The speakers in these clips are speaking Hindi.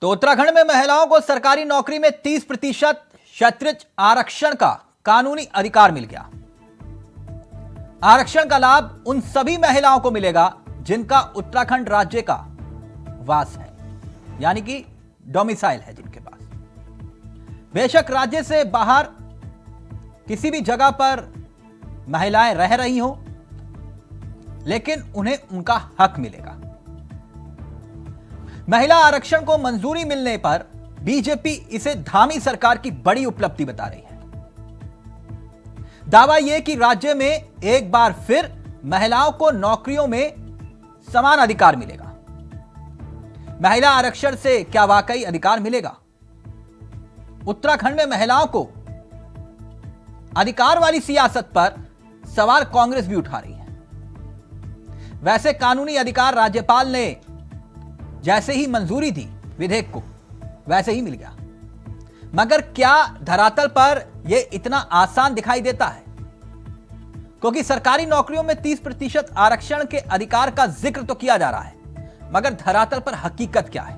तो उत्तराखंड में महिलाओं को सरकारी नौकरी में 30% क्षत्रिय आरक्षण का कानूनी अधिकार मिल गया। आरक्षण का लाभ उन सभी महिलाओं को मिलेगा जिनका उत्तराखंड राज्य का वास है, यानी कि डोमिसाइल है जिनके पास। बेशक राज्य से बाहर किसी भी जगह पर महिलाएं रह रही हो, लेकिन उन्हें उनका हक मिलेगा। महिला आरक्षण को मंजूरी मिलने पर बीजेपी इसे धामी सरकार की बड़ी उपलब्धि बता रही है। दावा यह कि राज्य में एक बार फिर महिलाओं को नौकरियों में समान अधिकार मिलेगा। महिला आरक्षण से क्या वाकई अधिकार मिलेगा? उत्तराखंड में महिलाओं को अधिकार वाली सियासत पर सवाल कांग्रेस भी उठा रही है। वैसे कानूनी अधिकार राज्यपाल ने जैसे ही मंजूरी दी विधेयक को, वैसे ही मिल गया। मगर क्या धरातल पर यह इतना आसान दिखाई देता है? क्योंकि सरकारी नौकरियों में 30% आरक्षण के अधिकार का जिक्र तो किया जा रहा है, मगर धरातल पर हकीकत क्या है?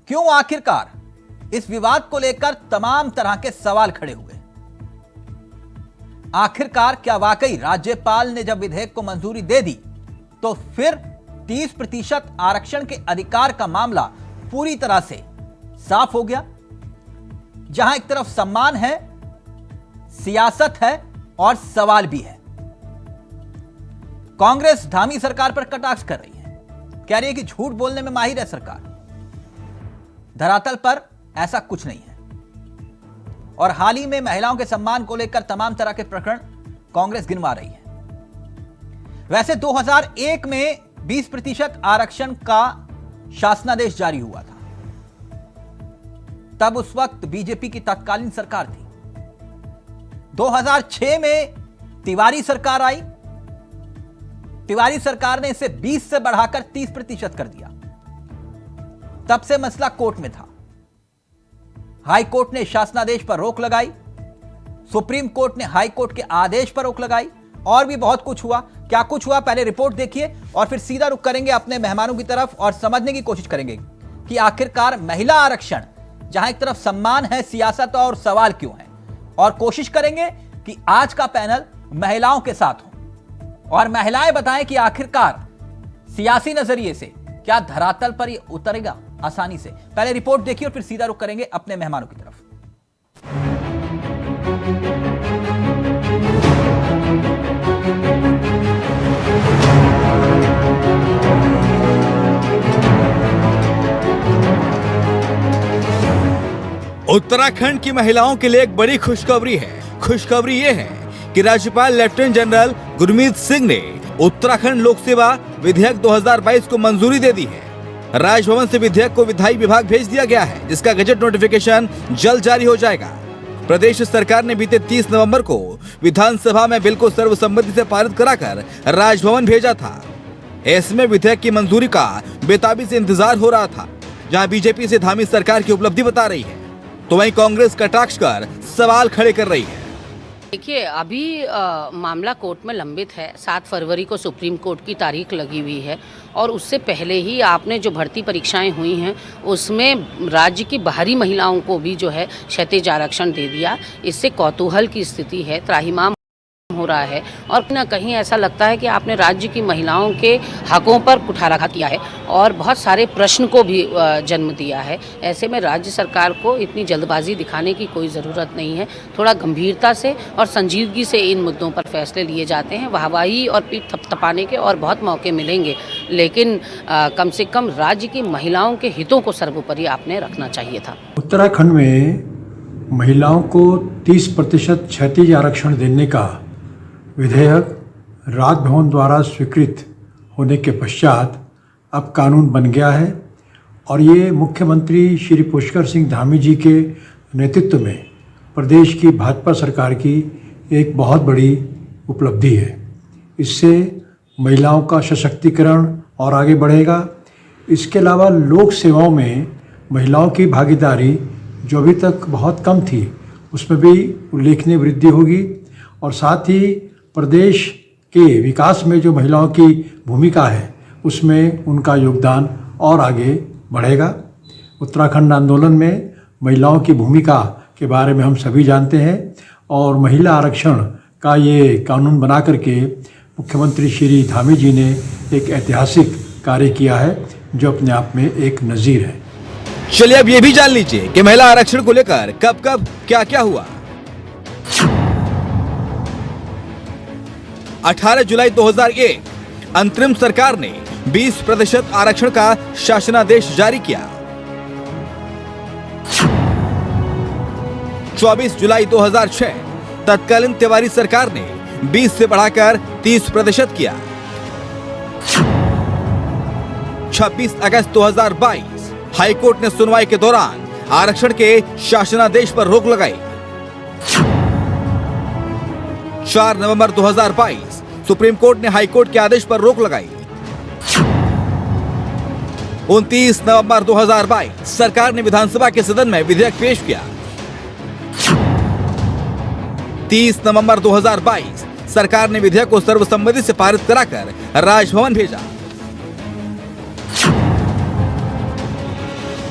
क्यों आखिरकार इस विवाद को लेकर तमाम तरह के सवाल खड़े हुए? आखिरकार क्या वाकई राज्यपाल ने जब विधेयक को मंजूरी दे दी तो फिर 30% आरक्षण के अधिकार का मामला पूरी तरह से साफ हो गया? जहां एक तरफ सम्मान है, सियासत है और सवाल भी है। कांग्रेस धामी सरकार पर कटाक्ष कर रही है, कह रही है कि झूठ बोलने में माहिर है सरकार। धरातल पर ऐसा कुछ नहीं है। और हाल ही में महिलाओं के सम्मान को लेकर तमाम तरह के प्रकरण कांग्रेस गिनवा रही है। वैसे 2001 में 20% आरक्षण का शासनादेश जारी हुआ था। तब उस वक्त बीजेपी की तत्कालीन सरकार थी। 2006 में तिवारी सरकार आई। तिवारी सरकार ने इसे 20 से बढ़ाकर 30% कर दिया। तब से मसला कोर्ट में था। हाई कोर्ट ने शासनादेश पर रोक लगाई, सुप्रीम कोर्ट ने हाई कोर्ट के आदेश पर रोक लगाई, और भी बहुत कुछ हुआ। क्या कुछ हुआ पहले रिपोर्ट देखिए और फिर सीधा रुख करेंगे अपने मेहमानों की तरफ और समझने की कोशिश करेंगे कि आखिरकार महिला आरक्षण जहां एक तरफ सम्मान है, सियासत और सवाल क्यों है। और कोशिश करेंगे कि आज का पैनल महिलाओं के साथ हो और महिलाएं बताएं कि आखिरकार सियासी नजरिए से क्या धरातल पर यह उतरेगा आसानी से। पहले रिपोर्ट देखिए और फिर सीधा रुख करेंगे अपने मेहमानों की तरफ। उत्तराखंड की महिलाओं के लिए एक बड़ी खुशखबरी है। खुशखबरी ये है कि राज्यपाल लेफ्टिनेंट जनरल गुरमीत सिंह ने उत्तराखंड लोक सेवा विधेयक 2022 को मंजूरी दे दी है। राजभवन से विधेयक को विधायी विभाग भेज दिया गया है, जिसका गजट नोटिफिकेशन जल्द जारी हो जाएगा। प्रदेश सरकार ने बीते 30 नवंबर को विधानसभा में बिल को सर्वसम्मति से पारित कराकर राजभवन भेजा था। इसमें विधेयक की मंजूरी का बेताबी से इंतजार हो रहा था। जहां बीजेपी से धामी सरकार की उपलब्धि बता रही है, तो वहीं कांग्रेस कटाक्ष कर सवाल खड़े कर रही है। देखिए, अभी मामला कोर्ट में लंबित है। 7 फरवरी को सुप्रीम कोर्ट की तारीख लगी हुई है और उससे पहले ही आपने जो भर्ती परीक्षाएं हुई हैं उसमें राज्य की बाहरी महिलाओं को भी जो है क्षैतिज आरक्षण दे दिया। इससे कौतूहल की स्थिति है, त्राहिमाम हो रहा है और कहीं ना कहीं ऐसा लगता है कि आपने राज्य की महिलाओं के हकों पर कुठाराघात किया है और बहुत सारे प्रश्न को भी जन्म दिया है। ऐसे में राज्य सरकार को इतनी जल्दबाजी दिखाने की कोई ज़रूरत नहीं है। थोड़ा गंभीरता से और संजीदगी से इन मुद्दों पर फैसले लिए जाते हैं। वाहवाही और पीठ थपथपाने के और बहुत मौके मिलेंगे, लेकिन कम से कम राज्य की महिलाओं के हितों को सर्वोपरि आपने रखना चाहिए था। उत्तराखंड में महिलाओं को 30% क्षैतिज आरक्षण देने का विधेयक राजभवन द्वारा स्वीकृत होने के पश्चात अब कानून बन गया है और ये मुख्यमंत्री श्री पुष्कर सिंह धामी जी के नेतृत्व में प्रदेश की भाजपा सरकार की एक बहुत बड़ी उपलब्धि है। इससे महिलाओं का सशक्तिकरण और आगे बढ़ेगा। इसके अलावा लोक सेवाओं में महिलाओं की भागीदारी जो अभी तक बहुत कम थी, उसमें भी उल्लेखनीय वृद्धि होगी और साथ ही प्रदेश के विकास में जो महिलाओं की भूमिका है उसमें उनका योगदान और आगे बढ़ेगा। उत्तराखंड आंदोलन में महिलाओं की भूमिका के बारे में हम सभी जानते हैं और महिला आरक्षण का ये कानून बना करके मुख्यमंत्री श्री धामी जी ने एक ऐतिहासिक कार्य किया है जो अपने आप में एक नज़ीर है। चलिए अब ये भी जान लीजिए कि महिला आरक्षण को लेकर कब कब क्या क्या हुआ। 18 जुलाई 2001 अंतरिम सरकार ने 20% आरक्षण का शासनादेश जारी किया। 24 जुलाई 2006 तत्कालीन तिवारी सरकार ने 20 से बढ़ाकर 30% किया। 26 अगस्त 2022 हाईकोर्ट ने सुनवाई के दौरान आरक्षण के शासनादेश पर रोक लगाई। 4 नवंबर 2022 सुप्रीम कोर्ट ने हाईकोर्ट के आदेश पर रोक लगाई। 29 नवंबर 2022 सरकार ने विधानसभा के सदन में विधेयक पेश किया। 30 नवंबर 2022 सरकार ने विधेयक को सर्वसम्मति से पारित कराकर राजभवन भेजा।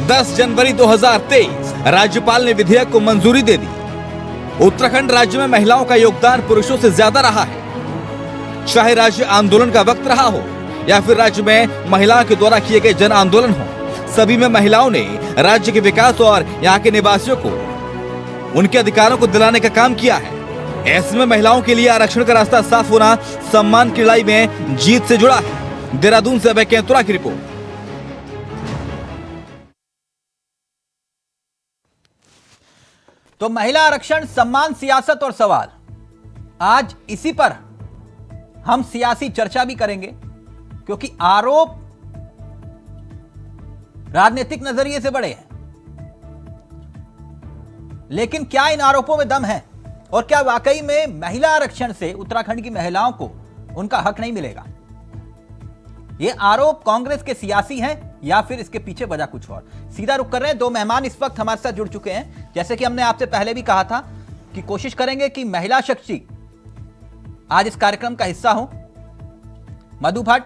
10 जनवरी 2023 राज्यपाल ने विधेयक को मंजूरी दे दी। उत्तराखंड राज्य में महिलाओं का योगदान पुरुषों से ज्यादा रहा है। चाहे राज्य आंदोलन का वक्त रहा हो या फिर राज्य में महिलाओं के द्वारा किए गए जन आंदोलन हो, सभी में महिलाओं ने राज्य के विकास और यहाँ के निवासियों को उनके अधिकारों को दिलाने का काम किया है। ऐसे में महिलाओं के लिए आरक्षण का रास्ता साफ होना सम्मान की लड़ाई में जीत से जुड़ा है। देहरादून से अभय केंतुरा की रिपोर्ट। तो महिला आरक्षण, सम्मान, सियासत और सवाल, आज इसी पर हम सियासी चर्चा भी करेंगे क्योंकि आरोप राजनीतिक नजरिए से बड़े हैं। लेकिन क्या इन आरोपों में दम है और क्या वाकई में महिला आरक्षण से उत्तराखंड की महिलाओं को उनका हक नहीं मिलेगा? ये आरोप कांग्रेस के सियासी हैं या फिर इसके पीछे वजह कुछ और? सीधा रुख कर रहे हैं। दो मेहमान इस वक्त हमारे साथ जुड़ चुके हैं। जैसे कि हमने आपसे पहले भी कहा था कि कोशिश करेंगे कि महिला शक्ति आज इस कार्यक्रम का हिस्सा हो। मधु भट्ट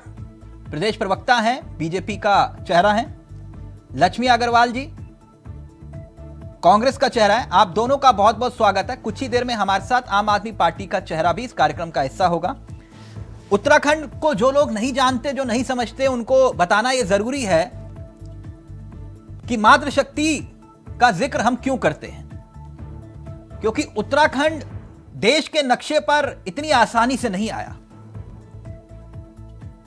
प्रदेश प्रवक्ता हैं, बीजेपी का चेहरा हैं। लक्ष्मी अग्रवाल जी कांग्रेस का चेहरा है। आप दोनों का बहुत बहुत स्वागत है। कुछ ही देर में हमारे साथ आम आदमी पार्टी का चेहरा भी इस कार्यक्रम का हिस्सा होगा। उत्तराखंड को जो लोग नहीं जानते, जो नहीं समझते, उनको बताना यह जरूरी है कि मातृशक्ति का जिक्र हम क्यों करते हैं। क्योंकि उत्तराखंड देश के नक्शे पर इतनी आसानी से नहीं आया।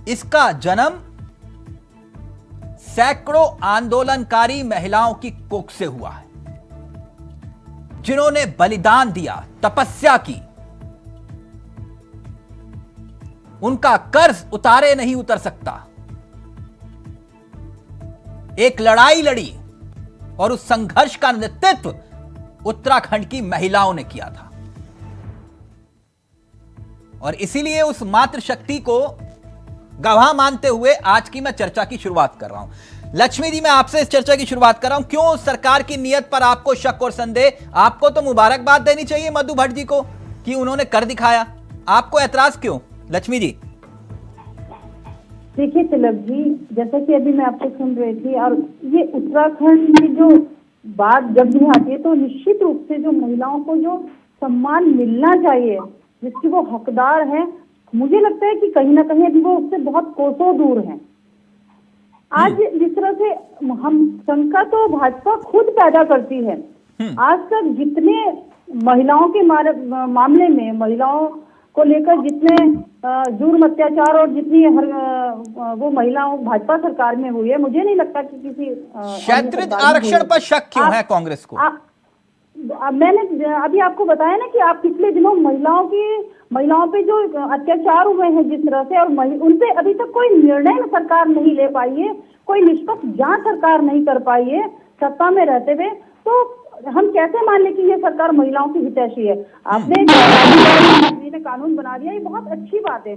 इसका जन्म सैकड़ों आंदोलनकारी महिलाओं की कोख से हुआ है, जिन्होंने बलिदान दिया, तपस्या की। उनका कर्ज उतारे नहीं उतर सकता। एक लड़ाई लड़ी और उस संघर्ष का नेतृत्व उत्तराखंड की महिलाओं ने किया था। और इसीलिए उस मातृशक्ति को गवाह मानते हुए आज की मैं चर्चा की शुरुआत कर रहा हूं। लक्ष्मी जी, मैं आपसे इस चर्चा की शुरुआत कर रहा हूं। क्यों सरकार की नीयत पर आपको शक और संदेह? आपको तो मुबारकबाद देनी चाहिए मधु भट्ट जी को कि उन्होंने कर दिखाया। आपको ऐतराज क्यों? लक्ष्मी जी। देखिए तिलक जी, जैसा कि अभी मैं आपको सुन रही थी, और ये उत्तराखंड की जो बात जब भी आती है तो निश्चित रूप से जो महिलाओं को जो सम्मान मिलना चाहिए, जिसकी वो हकदार है, मुझे लगता है कि कहीं ना कहीं अभी वो उससे बहुत कोसों दूर है। आज जिस तरह से हम शंका तो भाजपा खुद पैदा करती है। आज तक जितने महिलाओं के मामले में, महिलाओं को लेकर जितने जुर्म, अत्याचार और जितनी वो महिलाओं भाजपा सरकार में हुई है, मुझे नहीं लगता कि किसी क्षेत्रीय आरक्षण पर शक क्यों है कांग्रेस को? मैंने अभी आपको बताया ना कि आप पिछले दिनों महिलाओं पे जो अत्याचार हुए हैं जिस तरह से, और उनपे अभी तक कोई निर्णय सरकार नहीं ले पाई है, कोई निष्पक्ष जांच सरकार नहीं कर पाई है सत्ता में रहते हुए। तो हम कैसे मान लें कि ये सरकार महिलाओं की हितैषी है? आपने ने कानून बना दिया, ये बहुत अच्छी बात है।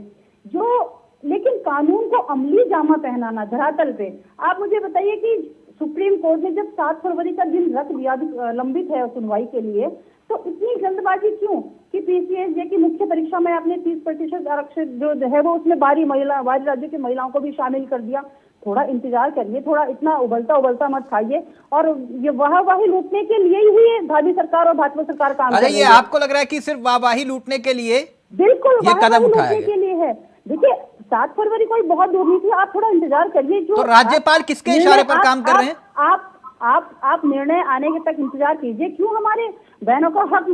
लेकिन कानून को अमली जामा पहनाना धरातल पे, आप मुझे बताइए कि सुप्रीम कोर्ट ने जब 7 फरवरी का दिन रख दिया, लंबित है सुनवाई के लिए, तो इतनी जल्दबाजी क्यों कि पीसीएसजे की मुख्य परीक्षा में आपने 30% आरक्षण जो है वो उसमें बाहरी राज्यों की महिलाओं को भी शामिल कर दिया। थोड़ा इंतजार करिए, थोड़ा इतना उबलता उबलता मत खाइए। और ये वाहवाही लूटने के लिए ही ये भावी सरकार और भाजपा सरकार काम कर अरे रही ये है। आपको लग रहा है कि सिर्फ वाहवाही लूटने के लिए बिल्कुल ये कदम वाहवाही उठाया लूटने गया। के लिए है। देखिए 7 फरवरी कोई बहुत दूर नहीं थी, आप थोड़ा इंतजार करिए। जो तो राज्यपाल किसके इशारे पर काम कर रहे हैं? आप निर्णय आने के तक इंतजार कीजिए। क्यों हमारे बहनों का हक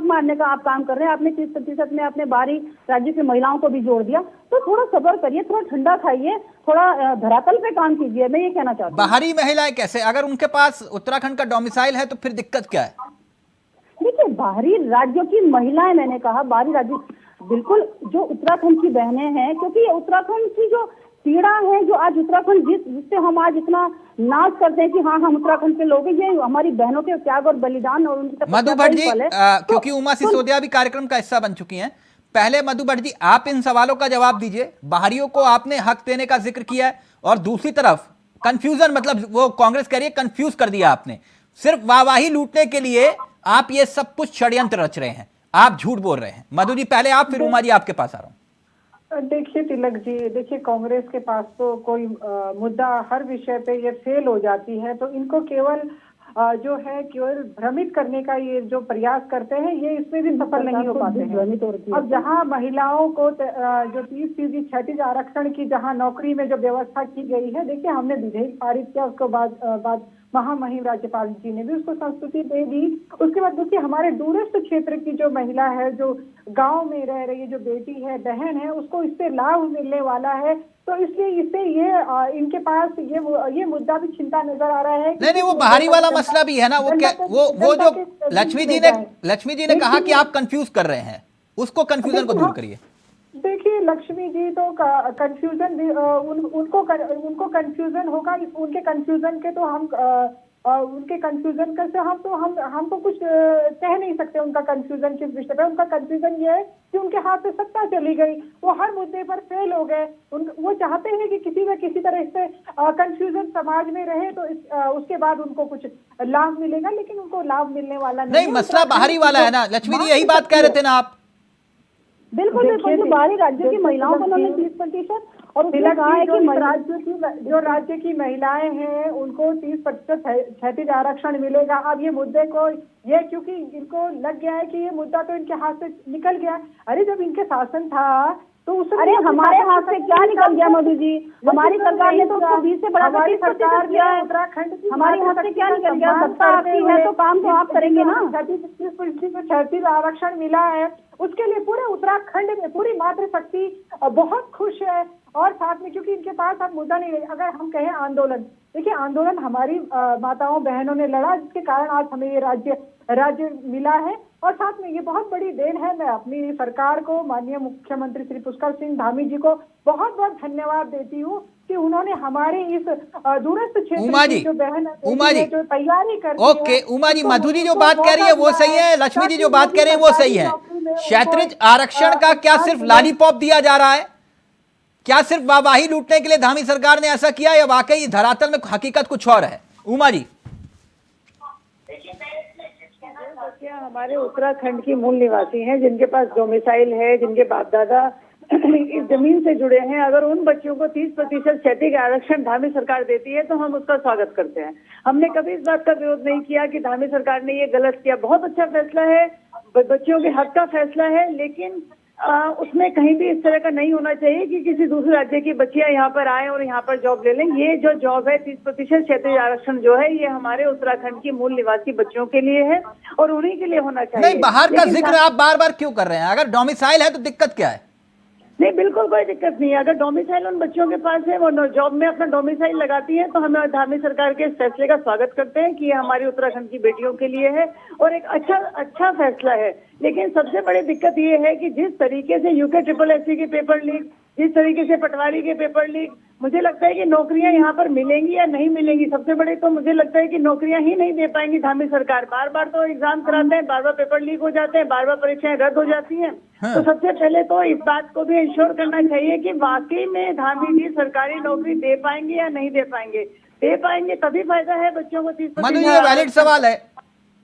मारने का आप काम कर रहे हैं? आपने 30% में अपने बाहरी राज्य की महिलाओं को भी जोड़ दिया। तो थोड़ा सब्र करिए, थोड़ा ठंडा खाइए, थोड़ा धरातल पे काम कीजिए। मैं ये कहना चाहती हूँ। बाहरी महिलाएं कैसे? अगर उनके पास उत्तराखंड का डोमिसाइल है तो फिर दिक्कत क्या है? देखिए बाहरी राज्यों की महिलाएं, मैंने कहा बाहरी राज्य, बिल्कुल जो उत्तराखंड की बहनें हैं, क्योंकि ये उत्तराखंड की जो पीड़ा है, जो आज उत्तराखंड जिससे हम आज इतना नाच करते हैं कि हाँ हम उत्तराखंड के लोग हैं, ये हमारी बहनों के त्याग और बलिदान और उनकी मधु भट्ट जी, फल है। क्योंकि उमा सिसोदिया भी कार्यक्रम का हिस्सा बन चुकी हैं, पहले मधु भट्ट जी आप इन सवालों का जवाब दीजिए। बाहरियों को आपने हक देने का जिक्र किया है और दूसरी तरफ कंफ्यूजन, मतलब वो कांग्रेस कह रही है कंफ्यूज कर दिया आपने। सिर्फ वाहवाही लूटने के लिए आप ये सब कुछ षड्यंत्र रच रहे हैं, आप झूठ बोल रहे हैं। मधु जी पहले आप, फिर उमा जी आपके पास आ रहा हूं। देखिए तिलक जी, देखिए कांग्रेस के पास तो कोई मुद्दा हर विषय पे ये फेल हो जाती है, तो इनको केवल जो है केवल भ्रमित करने का ये जो प्रयास करते हैं, ये इसमें भी सफल नहीं हो पाते हैं। अब जहां महिलाओं को जो 30% क्षैतिज आरक्षण की जहां नौकरी में जो व्यवस्था की गई है, देखिए हमने विधेयक पारित किया, उसके बाद महामहिम राज्यपाल जी ने भी उसको संस्तुति दे दी। उसके बाद देखिए हमारे दूरस्थ क्षेत्र की जो महिला है, जो गांव में रह रही है, जो बेटी है, बहन है, उसको इससे लाभ मिलने वाला है। तो इसलिए इससे ये इनके पास ये मुद्दा भी चिंता नजर आ रहा है। नहीं, वो बाहरी वाला मसला भी है ना। वो जो लक्ष्मी जी ने कहा कि आप कंफ्यूज कर रहे हैं, उसको कंफ्यूजन को दूर करिए। देखिए लक्ष्मी जी तो कंफ्यूजन उनको कंफ्यूजन होगा, उनके कंफ्यूजन के तो हम उनके कंफ्यूजन का से हम तो कुछ कह नहीं सकते। उनका कंफ्यूजन किस विषय पे, उनका कंफ्यूजन ये है कि उनके हाथ से सत्ता चली गई, वो हर मुद्दे पर फेल हो गए। वो चाहते हैं कि किसी न किसी तरह से कंफ्यूजन समाज में रहे, तो उसके बाद उनको कुछ लाभ मिलेगा, लेकिन उनको लाभ मिलने वाला नहीं। मसला बाहरी वाला है ना लक्ष्मी जी, यही बात कह रहे थे ना आप? बिल्कुल बिल्कुल, जो बाहरी राज्यों की महिलाओं को उन्होंने 30% और उसने कहा है कि जो राज्य की महिलाएं हैं उनको 30% क्षैतिज आरक्षण मिलेगा। अब ये मुद्दे को ये क्योंकि इनको लग गया है कि ये मुद्दा तो इनके हाथ से निकल गया। अरे जब इनके शासन था तो उस अरे हमारे हाथ से क्या निकल गया मधु जी? हमारी सरकार ने तो उसको 20 से बढ़ाकर 30% किया है। उत्तराखंड हमारे हाथ से क्या निकल गया? सत्ता आपकी है तो काम तो आप करेंगे ना। 36% आरक्षण मिला है, उसके लिए पूरे उत्तराखंड में पूरी मातृशक्ति बहुत खुश है। और साथ में क्योंकि इनके पास अब मुद्दा नहीं है। अगर हम कहें आंदोलन, देखिए आंदोलन हमारी माताओं बहनों ने लड़ा, जिसके कारण आज हमें ये राज्य मिला है। और साथ में ये बहुत बड़ी देन है। मैं अपनी सरकार को, माननीय मुख्यमंत्री श्री पुष्कर सिंह धामी जी को बहुत बहुत धन्यवाद देती हूँ कि उन्होंने हमारे इस दूरस्थ क्षेत्र की जो बहन जो तैयारी कर ओके उमा जी, मधु जी जो बात कह रही है वो सही है, लक्ष्मी जी जो बात कह रही है वो सही है। क्षैतिज आरक्षण का क्या सिर्फ लॉलीपॉप दिया जा रहा है? क्या सिर्फ वाहवाही लूटने के लिए धामी सरकार ने ऐसा किया, या वाकई धरातल में हकीकत कुछ और है? उमा जी, हमारे उत्तराखंड की मूल निवासी हैं, जिनके पास डोमिसाइल है, जिनके बाप दादा इस जमीन से जुड़े हैं, अगर उन बच्चियों को 30% क्षैतिज आरक्षण धामी सरकार देती है तो हम उसका स्वागत करते हैं। हमने कभी इस बात का विरोध नहीं किया कि धामी सरकार ने ये गलत किया। बहुत अच्छा फैसला है, बच्चियों के हक का फैसला है, लेकिन उसमें कहीं भी इस तरह का नहीं होना चाहिए कि किसी दूसरे राज्य की बच्चियां यहाँ पर आए और यहाँ पर जॉब ले लें। ये जो जॉब है 30% क्षैतिज आरक्षण जो है, ये हमारे उत्तराखंड की मूल निवासी बच्चियों के लिए है और उन्हीं के लिए होना चाहिए। नहीं, बाहर का जिक्र आप बार बार क्यों कर रहे हैं? अगर डोमिसाइल है तो दिक्कत क्या है? नहीं, बिल्कुल कोई दिक्कत नहीं है। अगर डोमिसाइल उन बच्चों के पास है, वो जॉब में अपना डोमिसाइल लगाती है, तो हम धामी सरकार के इस फैसले का स्वागत करते हैं कि ये हमारी उत्तराखंड की बेटियों के लिए है और एक अच्छा फैसला है। लेकिन सबसे बड़ी दिक्कत ये है कि जिस तरीके से यूके SSSC के पेपर लीक, जिस तरीके से पटवारी के पेपर लीक, मुझे लगता है कि नौकरियां यहाँ पर मिलेंगी या नहीं मिलेंगी। सबसे बड़े तो मुझे लगता है कि नौकरियां ही नहीं दे पाएंगी धामी सरकार। बार बार तो एग्जाम कराते हैं, बार बार पेपर लीक हो जाते हैं, बार बार परीक्षाएं रद्द हो जाती हैं। तो सबसे पहले तो इस बात को भी इंश्योर करना चाहिए कि वाकई में धामी जी सरकारी नौकरी दे पाएंगे या नहीं दे पाएंगे। दे पाएंगे तभी फायदा है बच्चों को 30%। मधु ये वैलिड सवाल है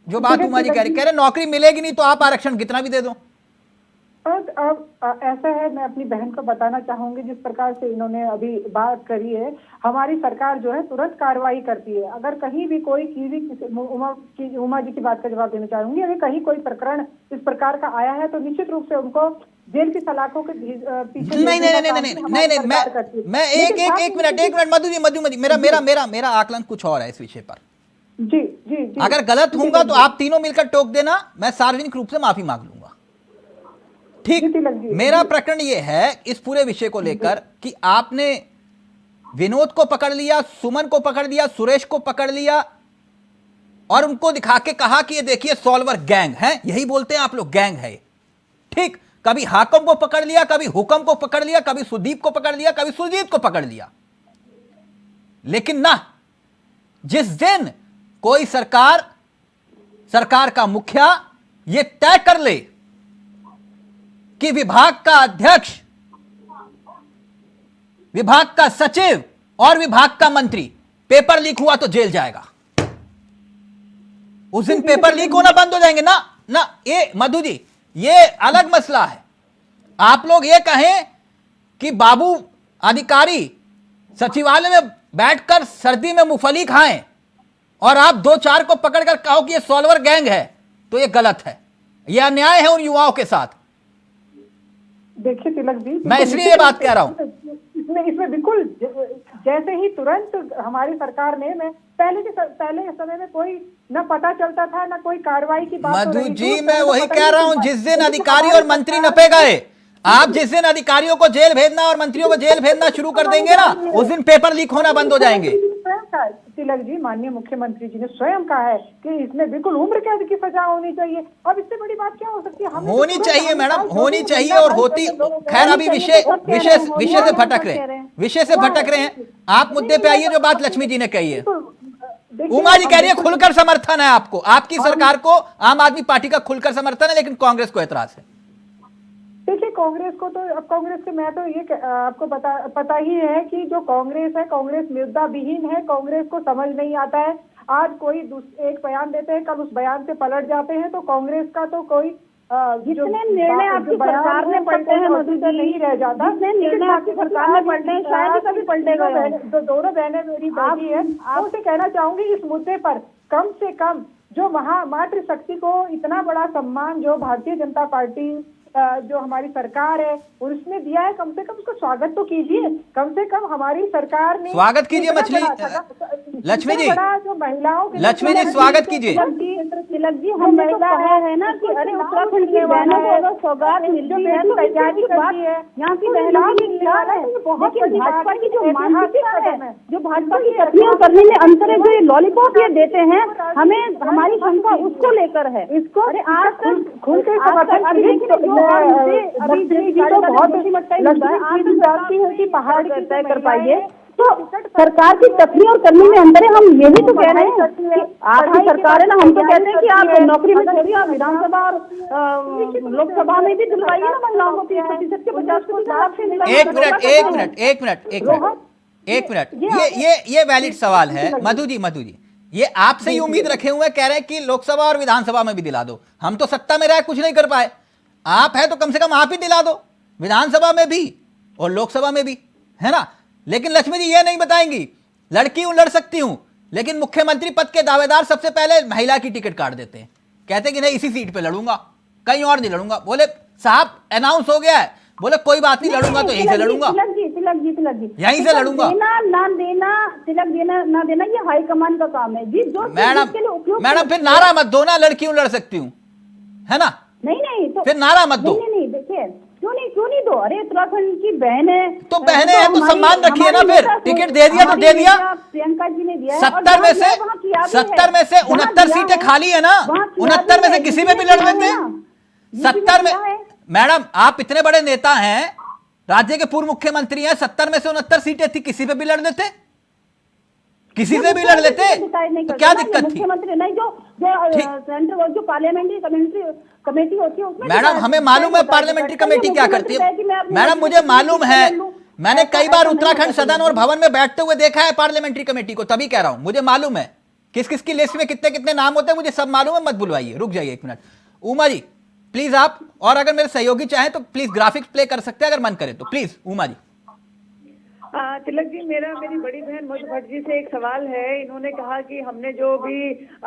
जो बात उमा जी कह रहे, नौकरी मिलेगी नहीं तो आप आरक्षण कितना भी दे दो। अब ऐसा है, मैं अपनी बहन को बताना चाहूंगी, जिस प्रकार से इन्होंने अभी बात करी है, हमारी सरकार जो है तुरंत कार्रवाई करती है। अगर कहीं भी कोई उमा जी की बात का जवाब देना चाहूंगी, अगर कहीं कोई प्रकरण इस प्रकार का आया है तो निश्चित रूप से उनको जेल की सलाखों के पीछे नहीं, मैं एक मिनट मधु जी, मेरा आकलन कुछ और है इस विषय पर। जी जी जी, अगर गलत होऊंगा तो आप तीनों मिलकर टोक देना, मैं सार्वजनिक रूप से माफी मांग लूंगा। ठीक, मेरा प्रकरण यह है इस पूरे विषय को लेकर कि आपने विनोद को पकड़ लिया, सुमन को पकड़ लिया, सुरेश को पकड़ लिया और उनको दिखा के कहा कि ये देखिए सॉल्वर गैंग है, यही बोलते हैं आप लोग, गैंग है। ठीक, कभी हाकम को पकड़ लिया, कभी हुकम को पकड़ लिया, कभी सुदीप को पकड़ लिया, कभी सुरजीत को पकड़ लिया। लेकिन ना, जिस दिन कोई सरकार का मुखिया ये तय कर ले कि विभाग का अध्यक्ष, विभाग का सचिव और विभाग का मंत्री पेपर लीक हुआ तो जेल जाएगा, उस दिन पेपर लीक होना बंद हो जाएंगे ना। ये मधु जी, ये अलग मसला है। आप लोग ये कहें कि बाबू अधिकारी सचिवालय में बैठकर सर्दी में मूंगफली खाएं और आप 2-4 को पकड़कर कहो कि ये सॉल्वर गैंग है, तो ये गलत है, ये अन्याय है उन युवाओं के साथ। देखिए तिलक जी, मैं इसलिए ये बात कह रहा हूं, इसमें बिल्कुल जैसे ही तुरंत हमारी सरकार ने, मैं पहले समय में कोई न पता चलता था न कोई कार्रवाई की बात हो मधु रही जी, थी, मैं वही पता कह नहीं रहा हूं, चल जिस पाता। दिन अधिकारी और मंत्री नपे गए, आप जिस दिन अधिकारियों को जेल भेजना और मंत्रियों को जेल भेजना शुरू कर देंगे ना, उस दिन पेपर लीक होना बंद हो जाएंगे। तिलक जी, माननीय मुख्यमंत्री जी ने स्वयं कहा है कि इसमें बिल्कुल उम्र कैद की सजा होनी चाहिए। अब इससे बड़ी बात क्या हो सकती है? होनी चाहिए मैडम, होनी चाहिए और होती। खैर, अभी विषय से भटक रहे हैं। आप मुद्दे पे आइए, जो बात लक्ष्मी जी ने कही है। उमा जी कह रही है खुलकर समर्थन है आपको, आपकी सरकार को आम आदमी पार्टी का खुलकर समर्थन है, लेकिन कांग्रेस को एतराज है। देखिए, कांग्रेस को तो, अब कांग्रेस के, मैं तो ये आपको पता ही है कि जो कांग्रेस है, कांग्रेस मुद्दा विहीन है, कांग्रेस को समझ नहीं आता है। आज कोई एक बयान देते हैं, कल उस बयान से पलट जाते हैं, तो कांग्रेस का तो कोई जितने निर्णय आपकी सरकार ने पलटे हैं मधु जी, नहीं रह जाता। जितने निर्णय आपकी सरकार ने पलटे हैं, शायद ही कभी पलटेगा। दोनों बहनें मेरी बेटी है, उनसे कहना चाहूंगी इस मुद्दे पर कम से कम जो मातृशक्ति को इतना बड़ा सम्मान जो भारतीय जनता पार्टी जो हमारी सरकार है और उसने दिया है, कम से कम उसको स्वागत तो कीजिए। कम से कम हमारी सरकार ने स्वागत कीजिए। मछली लक्ष्मी जी, जो महिलाओं के, लक्ष्मी जी स्वागत कीजिए। तिलक जी, हम महिला है ना कि अरे उत्तराखंड की बहनों को अगर सौगात मिलती है तो तैयारी करती है, यहाँ की महिलाओं की निहार है। देखिए, भाजपा की जो मानसिकता है, जो भाजपा की कथनियां करने में अंतर है, जो ये लॉलीपॉप ये देते हैं हमें, हमारी शंका उसको लेकर है। इसको अरे आज तक खुल के पहाड़ तय कर पाइए, तो सरकार की कथनी और करनी में अंतर है। हम ये भी तो कह रहे हैं कि आपकी सरकार है ना, हम तो कहते हैं कि आप नौकरी में छोड़िए, आप विधानसभा और लोकसभा में भी दिलवाइए ना महिलाओं को 30% के 50%। एक मिनट, ये वैलिड सवाल है मधु जी, ये आपसे ही उम्मीद रखे हुए कह रहे हैं कि लोकसभा और विधानसभा में भी दिला दो। हम तो सत्ता में रहे कुछ नहीं कर पाए, आप है तो कम से कम आप ही दिला दो, विधानसभा में भी और लोकसभा में भी, है ना। लेकिन लक्ष्मी जी ये नहीं बताएंगी, लड़की हूं, लड़ सकती हूं, लेकिन मुख्यमंत्री पद के दावेदार सबसे पहले महिला की टिकट काट देते हैं, कहते हैं कि नहीं इसी सीट पे लड़ूंगा, कहीं और नहीं लड़ूंगा। बोले साहब अनाउंस हो गया है, बोले कोई बात नहीं, लड़ूंगा तो यहीं से लड़ूंगा, यहीं से लड़ूंगा। तिलक देना ना देना ये हाईकमान का काम है जी। जो मैडम फिर नारा मत दो ना, लड़की हूं, लड़ सकती हूँ, है ना। नहीं तो फिर नारा मत दो। नहीं देखिए, क्यों नहीं दो? अरे उत्तराखंड की बहन है तो बहनें हैं तो सम्मान रखिए ना, फिर टिकट दे दिया तो दे दिया। प्रियंका जी ने दिया 70 में से 69 सीटें खाली है ना, 69 में से किसी में भी लड़ लेते। 70 में मैडम आप इतने बड़े नेता हैं, राज्य के पूर्व मुख्यमंत्री हैं, 70 में से 69 सीटें थी, किसी पे भी लड़ लेते, किसी से भी लड़ लेते, तो क्या दिक्कत थी? मुख्यमंत्री नहीं, जो सेंट्रल जो पार्लियामेंट्री कमेटी होती है उसमें मैडम हमें मालूम है पार्लियामेंट्री कमेटी क्या करती है। मैडम मुझे मालूम है, मैंने कई बार उत्तराखंड सदन और भवन में बैठते हुए देखा है पार्लियामेंट्री कमेटी को, तभी कह रहा हूं मुझे मालूम है किस किस की लिस्ट में कितने कितने नाम होते हैं, मुझे सब मालूम है। मत बुलवाइए, रुक जाइए एक मिनट। उमा जी प्लीज आप, और अगर मेरे सहयोगी चाहें तो प्लीज ग्राफिक्स प्ले कर सकते हैं अगर मन करे तो, प्लीज उमा जी। तिलक जी, मेरी बड़ी बहन मधु भट्ट जी से एक सवाल है। इन्होंने कहा कि हमने जो भी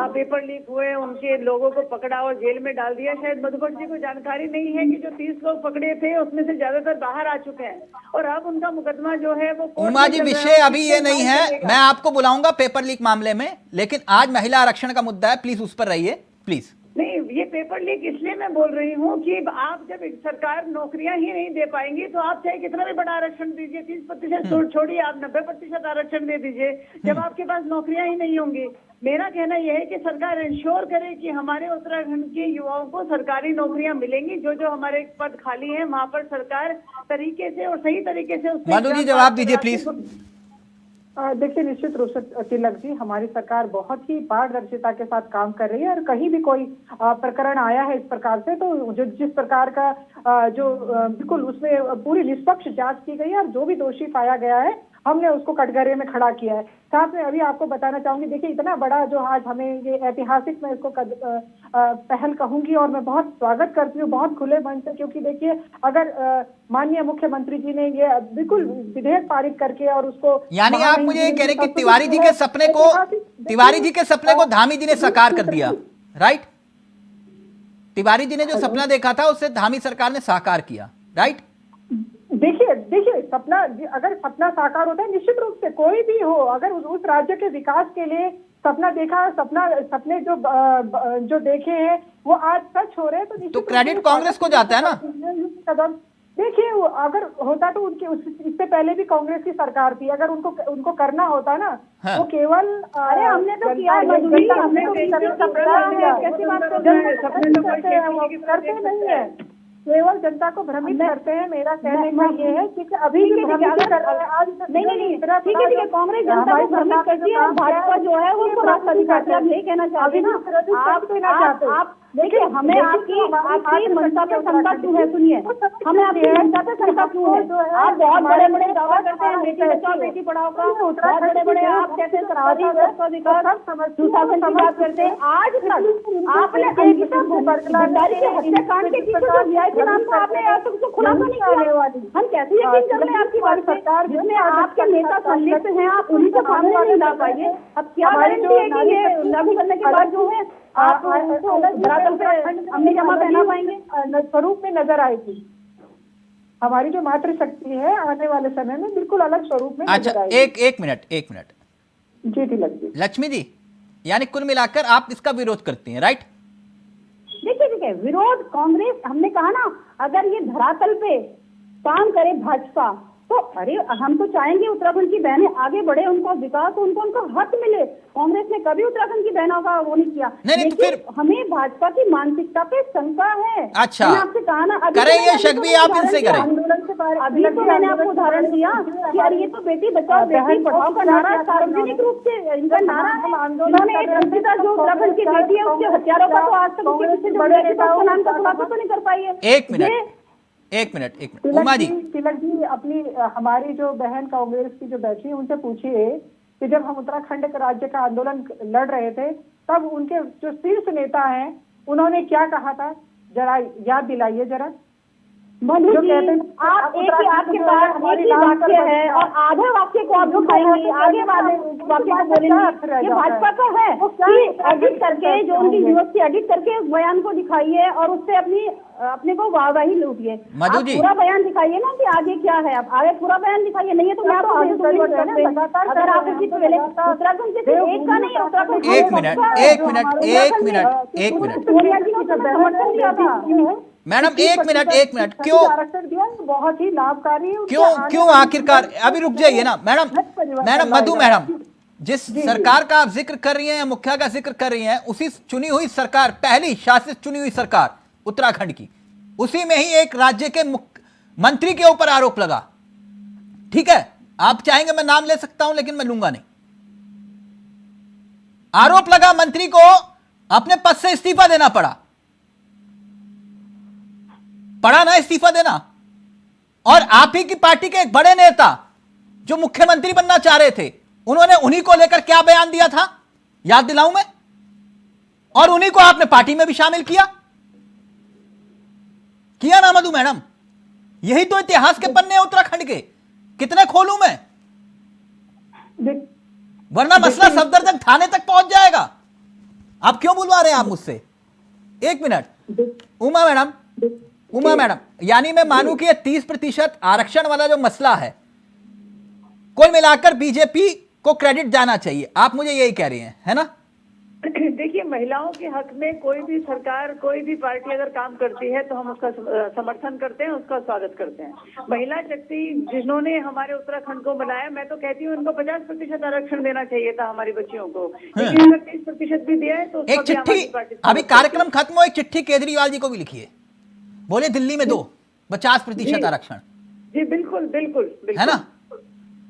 पेपर लीक हुए उनके लोगों को पकड़ा और जेल में डाल दिया। शायद मधु भट्ट जी को जानकारी नहीं है कि जो 30 लोग पकड़े थे उसमें से ज्यादातर बाहर आ चुके हैं और अब उनका मुकदमा जो है वो कोर्ट उमा में जी, चल रहा विषय है। अभी ये नहीं है, मैं आपको बुलाऊंगा पेपर लीक मामले में, लेकिन आज महिला आरक्षण का मुद्दा है, प्लीज उस पर रहिए प्लीज। नहीं, ये पेपर लीक इसलिए मैं बोल रही हूँ कि आप जब सरकार नौकरियां ही नहीं दे पाएंगी तो आप चाहे कितना भी बड़ा आरक्षण दीजिए, 30% छोड़िए, आप 90% आरक्षण दे दीजिए, जब आपके पास नौकरियां ही नहीं होंगी। मेरा कहना यह है कि सरकार इंश्योर करे कि हमारे उत्तराखंड के युवाओं को सरकारी नौकरियां मिलेंगी। जो हमारे पद खाली हैं वहां पर सरकार तरीके से और सही तरीके से उसमें मधु जी जवाब दीजिए प्लीज। देखिए, निश्चित रूप से तिलक जी, हमारी सरकार बहुत ही पारदर्शिता के साथ काम कर रही है और कहीं भी कोई प्रकरण आया है इस प्रकार से तो जिस प्रकार का बिल्कुल उसमें पूरी निष्पक्ष जांच की गई है और जो भी दोषी पाया गया है हमने उसको कटघरे में खड़ा किया है। साथ में अभी आपको बताना चाहूंगी, देखिए इतना बड़ा जो आज हमें ये ऐतिहासिक मैं इसको पहल कहूंगी और मैं बहुत स्वागत करती हूँ बहुत खुले मन से, क्योंकि देखिए अगर माननीय मुख्यमंत्री जी ने ये बिल्कुल विधेयक पारित करके और उसको, यानी आप मुझे ये कह रहे हैं कि तिवारी जी के सपने को धामी जी ने साकार कर दिया, राइट? तिवारी जी ने जो सपना देखा था उसे धामी सरकार ने साकार किया, राइट? देखिए सपना, अगर सपना साकार होता है निश्चित रूप से कोई भी हो, अगर उस राज्य के विकास के लिए सपना देखा, सपने जो देखे हैं वो आज सच हो रहे हैं तो क्रेडिट कांग्रेस को जाता है ना। देखिए अगर होता तो इससे पहले भी कांग्रेस की सरकार थी, अगर उनको करना होता ना वो केवल अरे हमने तो किया है, हमने करते नहीं है, केवल जनता को भ्रमित करते हैं। मेरा कहने का ये है कि अभी भी भ्रमित कर रहे हैं। आज नहीं ठीक है, कांग्रेस जनता को भ्रमित करती है और भाजपा जो है वो उसको रास्ता दिखाती है। आप यही कहना चाहते हैं ना, आप देखिए हमें आपकी मनसा पे शंका क्यों है? सुनिए, हमें आपकी मनसा पे शंका क्यों है? आप बहुत बड़े बड़े दावा करते हैं बेटी बचाओ बेटी पढ़ाओ का, बहुत बड़े बड़े आप कैसे सरकारी व्यवस्था विकास सुशासन की बात करते हैं। आज तक आपने भंडारी के हत्याकांड के पीछे जो वीआईपी नाम को आपने आज तक उसको खुलासा नहीं किया। हम कैसे यकीन कर रहे हैं आपकी बात सरकार जिसमें आपके नेता संलिप्त हैं, आप उन्हीं को सामने नहीं ला पाइए। अब क्या गारंटी है कि ये लागू करने के बाद जो है आप धरातल पे हमने जमा पहना पाएंगे, स्वरूप में नजर आएगी। हमारी जो मातृशक्ति है आने वाले समय में बिल्कुल अलग स्वरूप में नजर आएगी। एक मिनट जी तिलक जी। लक्ष्मी जी, यानी कुल मिलाकर आप इसका विरोध करती हैं, राइट? देखिए विरोध कांग्रेस, हमने कहा ना अगर ये धरातल पे काम करे भाजपा तो अरे हम तो चाहेंगे उत्तराखंड की बहनें आगे बढ़े, उनको विकास, उनको हक मिले। कांग्रेस ने कभी उत्तराखंड की बहनों का वो नहीं किया। नहीं तो फिर हमें भाजपा की मानसिकता पे शंका है। अच्छा, आपसे कहा ना, करें ये शक भी आप इनसे करें। आंदोलन से अभी तो मैंने आपको उदाहरण दिया कि यार ये तो बेटी बचाओ बेटी पढ़ाओ का नारा सार्वजनिक रूप से इनका नारा है। उन्होंने एक अंकिता जो उत्तराखंड की बेटी है उसके हत्यारों का तो आज तक किसी बड़े नेताओं नाम का खुलासा तो नहीं कर पाई है। एक मिनट उमा जी। तिलक जी, अपनी हमारी जो बहन कांग्रेस की जो बैठी है उनसे पूछिए कि जब हम उत्तराखंड के राज्य का आंदोलन लड़ रहे थे तब उनके जो शीर्ष नेता हैं उन्होंने क्या कहा था, जरा याद दिलाइए जरा। मधु जी, आप एक ही आपके पास एक ही वाक्य है और आधे वाक्य को आप दिखाएंगे, आगे वाले वाक्य को बोलेंगे। ये भाजपा का है कि एडिट करके जो उनकी यूनिवर्सिटी एडिट करके उस बयान को दिखाइए और उससे अपने को वाहवाही लूटिए। आप पूरा बयान दिखाइए ना कि आगे क्या है, आप आगे पूरा बयान दिखाइए। नहीं है तो मैं आपको अगर आप इसकी पहले उत्तराखंड के एक का नहीं, उत्तराखंड समर्थन दिया था। मैडम एक मिनट क्यों आरक्षण दिया, बहुत ही लाभकारी। क्यों आखिरकार अभी रुक जाइए ना मैडम मधु मैडम, जिस सरकार का आप जिक्र कर रही हैं या मुखिया का जिक्र कर रही हैं उसी चुनी हुई सरकार, पहली शासित चुनी हुई सरकार उत्तराखंड की, उसी में ही एक राज्य के मंत्री के ऊपर आरोप लगा। ठीक है, आप चाहेंगे मैं नाम ले सकता हूं लेकिन मैं लूंगा नहीं। आरोप लगा, मंत्री को अपने पद से इस्तीफा देना पड़ा ना इस्तीफा देना। और आप ही की पार्टी के एक बड़े नेता जो मुख्यमंत्री बनना चाह रहे थे उन्होंने उन्हीं को लेकर क्या बयान दिया था, याद दिलाऊं मैं? और उन्हीं को आपने पार्टी में भी शामिल किया। किया ना मधु मैडम? यही तो इतिहास के पन्ने हैं उत्तराखंड के। कितने खोलूं मैं? वरना मसला सफदरजंग थाने तक पहुंच जाएगा। आप क्यों बुलवा रहे हैं आप मुझसे? एक मिनट उमा मैडम, यानी मैं मानूं कि ये 30% आरक्षण वाला जो मसला है, कुल मिलाकर बीजेपी को क्रेडिट जाना चाहिए, आप मुझे यही कह रही हैं, है ना? देखिए, महिलाओं के हक में कोई भी सरकार, कोई भी पार्टी अगर काम करती है तो हम उसका समर्थन करते हैं, उसका स्वागत करते हैं। महिला शक्ति जिन्होंने हमारे उत्तराखंड को बनाया, मैं तो कहती हूँ उनको 50% आरक्षण देना चाहिए था हमारी बच्चियों को, लेकिन अगर 30% भी दिया है तो एक चिट्ठी, अभी कार्यक्रम खत्म हो, एक चिट्ठी केजरीवाल जी को भी लिखिए, बोले दिल्ली में दो 50% आरक्षण। जी बिल्कुल बिल्कुल, है ना?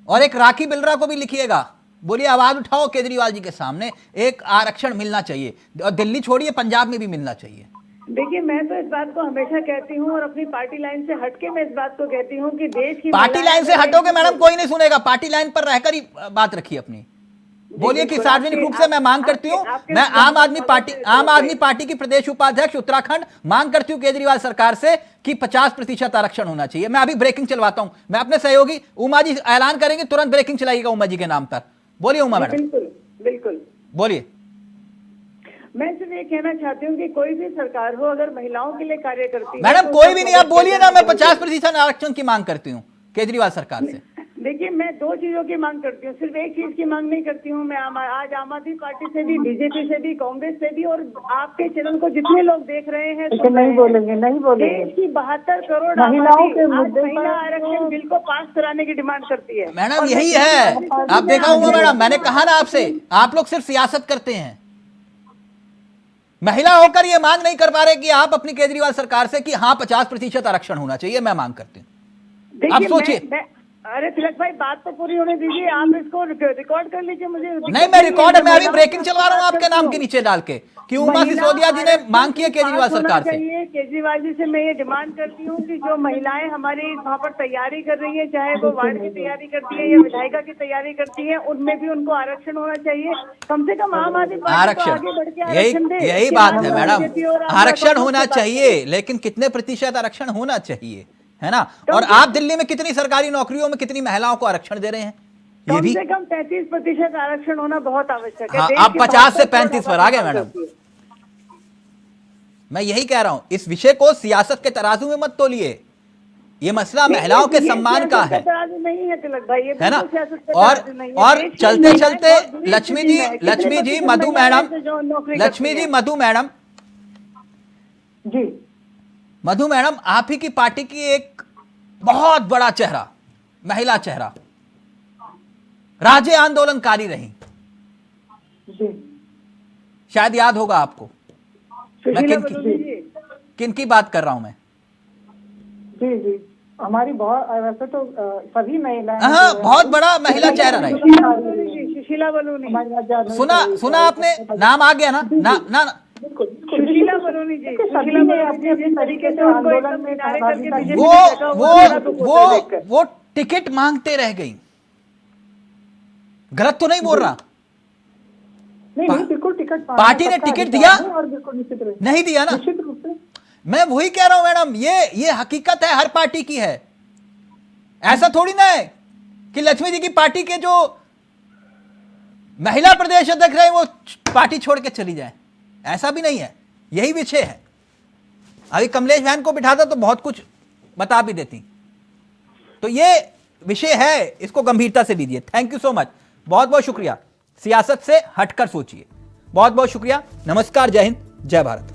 और एक राखी बिलरा को भी लिखिएगा, बोलिए आवाज उठाओ केजरीवाल जी के सामने, एक आरक्षण मिलना चाहिए, और दिल्ली छोड़िए पंजाब में भी मिलना चाहिए। देखिए, मैं तो इस बात को हमेशा कहती हूँ और अपनी पार्टी लाइन से हटके मैं इस बात को कहती हूँ कि देश की पार्टी लाइन से हटोगे मैडम, कोई नहीं सुनेगा। पार्टी लाइन पर रहकर ही बात रखिए अपनी। बोलिए कि सार्वजनिक रूप से मैं मांग करती हूँ, मैं आम आदमी पार्टी की प्रदेश उपाध्यक्ष उत्तराखंड मांग करती हूँ केजरीवाल सरकार से कि 50% आरक्षण होना चाहिए। मैं अभी ब्रेकिंग चलवाता हूं, मैं अपने सहयोगी उमा जी ऐलान करेंगे, तुरंत ब्रेकिंग चलाइएगा उमा जी के नाम पर। बोलिए उमा मैडम। बिल्कुल बोलिए। मैं सिर्फ ये कहना चाहती हूँ कि कोई भी सरकार हो, अगर महिलाओं के लिए कार्य करती है, मैडम कोई भी नहीं, आप बोलिए ना, मैं 50% आरक्षण की मांग करती हूँ केजरीवाल सरकार से। देखिए, मैं 2 चीजों की मांग करती हूँ, सिर्फ एक चीज की मांग नहीं करती हूँ। मैं आज आम आदमी पार्टी से भी, बीजेपी से भी, कांग्रेस से भी, और आपके चैनल को जितने लोग देख रहे हैं नहीं बोलेंगे देश की 72 करोड़ महिलाओं के मुद्दे पर महिला आरक्षण बिल को पास कराने की डिमांड करती है। मैडम यही है, आप देखा होगा मैडम, मैंने कहा ना आपसे, आप लोग सिर्फ सियासत करते हैं। महिला होकर ये मांग नहीं कर पा रहे कि आप अपनी केजरीवाल सरकार से कि हाँ 50% आरक्षण होना चाहिए। मैं मांग करती हूँ, आप सोचिए। अरे तिलक भाई, बात तो पूरी होने दीजिए, आप इसको रिकॉर्ड कर लीजिए। मुझे नहीं, मैं रिकॉर्ड, मैं अभी ब्रेकिंग चलवा रहा हूँ आपके नाम के नीचे डाल के कि उमा सिसोदिया जी ने मांग की है केजरीवाल सरकार से। केजरीवाल जी से मैं ये डिमांड करती हूँ कि जो महिलाएं हमारी वहाँ पर तैयारी कर रही है, चाहे वो वार्ड की तैयारी करती है या विधायिका की तैयारी करती है, उनमें भी उनको आरक्षण होना चाहिए। कम से कम आम आदमी आरक्षण, यही बात है मैडम, आरक्षण होना चाहिए, लेकिन कितने प्रतिशत आरक्षण होना चाहिए, है ना? और आप दिल्ली में कितनी सरकारी नौकरियों में कितनी महिलाओं को आरक्षण दे रहे हैं? ये कम भी से कम 35% आरक्षण होना बहुत आवश्यक है। हाँ, आप 50 से 35 पर आ गए मैडम। मैं यही कह रहा हूं, इस विषय को सियासत के तराजू में मत तोलिए। ये मसला महिलाओं के सम्मान का है, नहीं है तिलक भाई, ये है ना? और चलते चलते लक्ष्मी जी मधु मैडम, आप ही की पार्टी की एक बहुत बड़ा चेहरा, महिला चेहरा, राज्य आंदोलनकारी रही, शायद याद होगा आपको। मैं किनकी बात कर रहा हूं मैं? जी हमारी बहुत, वैसे तो सभी महिलाएं, हाँ, बहुत बड़ा महिला चेहरा रही। सुशीला बलूनी, सुना आपने? नाम आ गया ना? सुशीला बलूनी जी, सुशीला बलूनी अपने तरीके से आंदोलन में करके वो टिकट मांगते रह गई। गलत तो नहीं बोल रहा? नहीं, बिल्कुल टिकट पार्टी ने टिकट दिया? और बिल्कुल निश्चित नहीं दिया ना? निश्चित रूप से मैं वही कह रहा हूं मैडम, ये हकीकत है, हर पार्टी की है। ऐसा थोड़ी ना है कि लक्ष्मी जी की पार्टी के जो महिला प्रदेश अध्यक्ष रहे वो पार्टी छोड़ के चली जाए, ऐसा भी नहीं है। यही विषय है। अभी कमलेश बहन को बिठाता तो बहुत कुछ बता भी देती। तो ये विषय है, इसको गंभीरता से लीजिए। थैंक यू सो मच, बहुत बहुत शुक्रिया। सियासत से हटकर सोचिए। बहुत बहुत शुक्रिया। नमस्कार, जय हिंद, जय भारत।